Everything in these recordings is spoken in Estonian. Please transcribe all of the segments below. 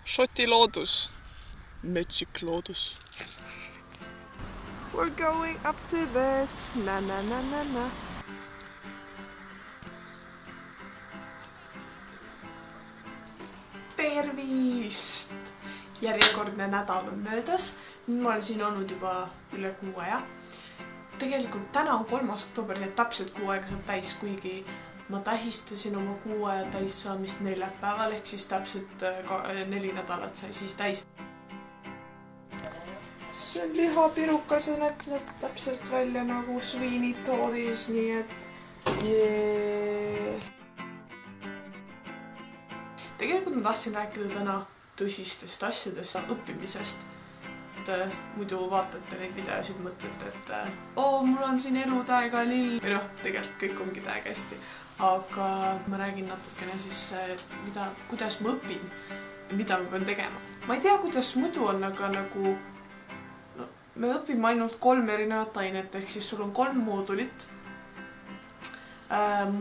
Šoti loodus. Metsik loodus. We're going up to this. Na na na na na. Tervist! Järjekordne nädal on möödas. Ma olen siin olnud juba üle 6 aja. Tegelikult täna on 3. oktoober, nii et täpselt 6 aega saab täis, kuigi ma tähistasin oma 6 aja täis saamist neljapäeval, ehk siis täpselt 4 nädalat sai siis täis. See on lihapiruka, see näeb täpselt välja nagu Sweeney Toddis, nii et Tegelikult ma tahtsin rääkida täna tõsistest asjadest, õppimisest. Muidu vaatate neid videosid, mõtlete, et mul on siin elu täiega lill. Või tegelikult kõik ongi täiega hästi. Aga ma räägin natukene siis, kuidas ma õpin ja mida ma pean tegema. Ma ei tea, kuidas muidu on, aga nagu me õpime ainult 3 erinevat ainet, ehk siis sul on 3 moodulit.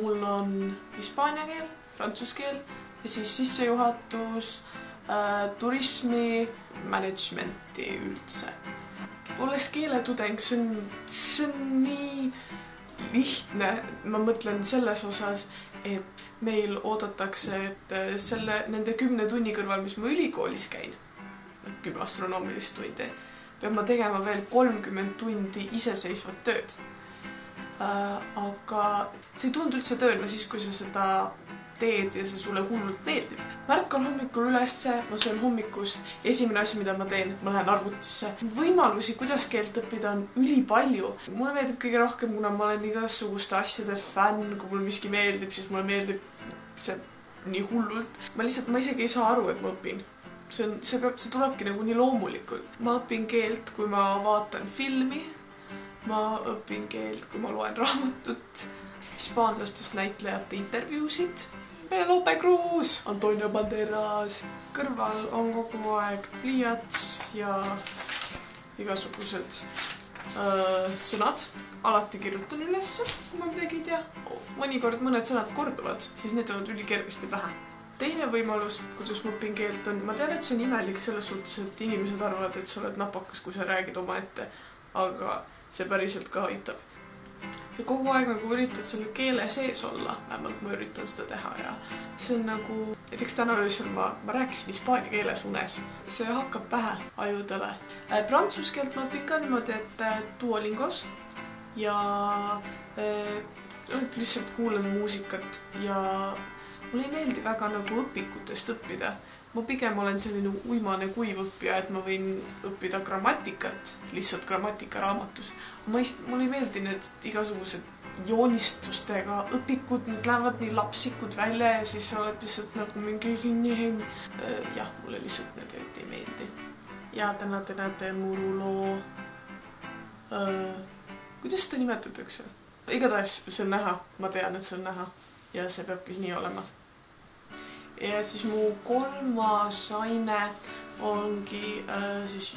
Mul on hispaania keel, prantsuse keel ja siis sissejuhatus, turismi, managementi üldse. Olles keeletudeng, see on nii lihtne. Ma mõtlen selles osas, et meil oodatakse, et nende 10 tunni kõrval, mis ma ülikoolis käin, 10 astronoomilist tundi, peab ma tegema veel 30 tundi iseseisvat tööd. Aga see ei tundu üldse tööna siis, kui sa seda teed ja see sulle hullult meeldib. Märkan hommikul ülesse, ma söön hommikust ja esimene asi, mida ma teen, ma lähen arvutisse. Võimalusi, kuidas keelt õppida, on ülipalju. Mulle meeldib kõige rohkem, kuna ma olen igasuguste asjade fänn, kui mulle miski meeldib, siis mulle meeldib see nii hullult. Ma isegi ei saa aru, et ma õpin. See tulebki nagu nii loomulikult. Ma õpin keelt, kui ma vaatan filmi. Ma õpin keelt, kui ma loen raamatut. Hispaanlastest näitlejate intervjuusid. Penelope Cruz, Antonio Banderas. Kõrval on kogu aeg pliiats ja igasugused sõnad. Alati kirjutan üles, kui ma midagi ei tea. Mõnikord mõned sõnad korduvad, siis need tulevad ülikergesti pähe. Teine võimalus, kuidas ma õpin keelt on, ma tean, et see on imelik selles suhtes, et inimesed arvavad, et sa oled napakas, kui sa räägid oma ette, aga see päriselt ka aitab. Ja kogu aeg nagu üritad selle keele sees olla, vähemalt ma üritan seda teha ja see on nagu, näiteks täna öösel ma rääkisin hispaania keeles unes. See hakkab pähe ajudele. Prantsuse keelt ma õpin ka niimoodi, et Duolingos ja lihtsalt kuulan muusikat ja mulle ei meeldi väga nagu õpikutest õppida. Ma pigem olen selline uimane kuiv õppija, et ma võin õppida grammatikat, lihtsalt grammatika raamatus. Mulle ei meeldi need igasugused joonistustega õpikud, need lähevad nii lapsikud välja ja siis sa oled lihtsalt nagu mingi jah, mulle lihtsalt need ei meeldi. Ja täna te näete muru loo. Kuidas seda nimetatakse? Igatahes see on näha, ma tean, et see on näha ja see peabki nii olema. Ja siis mu 3. aine ongi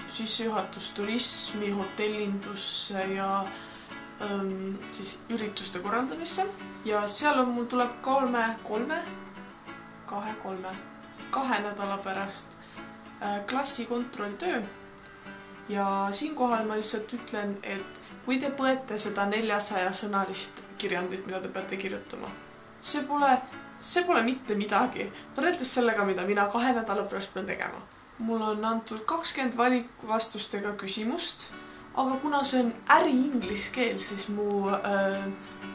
sissejuhatus turismi, hotellindusse ja siis ürituste korraldamisse. Ja seal mul tuleb 2 nädala pärast klassikontrolltöö. Ja siinkohal ma lihtsalt ütlen, et kui te põete seda 400 sõnalist kirjandit, mida te peate kirjutama, see pole mitte midagi. Võrreldes sellega, mida mina 2 nädala pärast pean tegema. Mul on antud 20 valikuvastustega küsimust, aga kuna see on äri-inglis keel, siis mu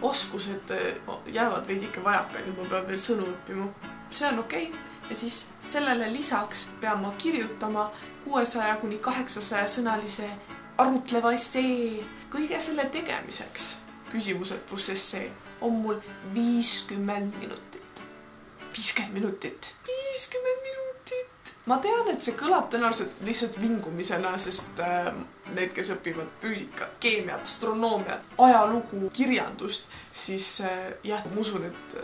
oskused jäävad veidike vajaka, nii ma pean veel sõnu õppima. See on okei. Ja siis sellele lisaks pean ma kirjutama 600–800 sõnalise arutleva essee. Kõige selle tegemiseks, küsimused pluss essee, on mul 50 minutit. 50 minutit. Ma tean, et see kõlab tõenäoliselt lihtsalt vingumisena, sest need, kes õpivad füüsikat, keemiat, astronoomiat, ajalugu, kirjandust, siis jah, ma usun, et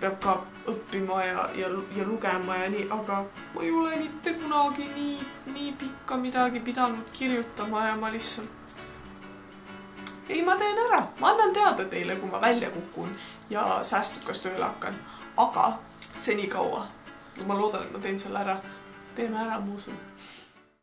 peab ka õppima ja lugema ja nii, aga ma ei ole mitte kunagi nii pikka midagi pidanud kirjutama ja ma lihtsalt ma teen ära. Ma annan teada teile, kui ma välja kukun ja säästukas tööle hakkan. Aga senikaua, ma loodan, et ma teen selle ära, teeme ära, ma usun.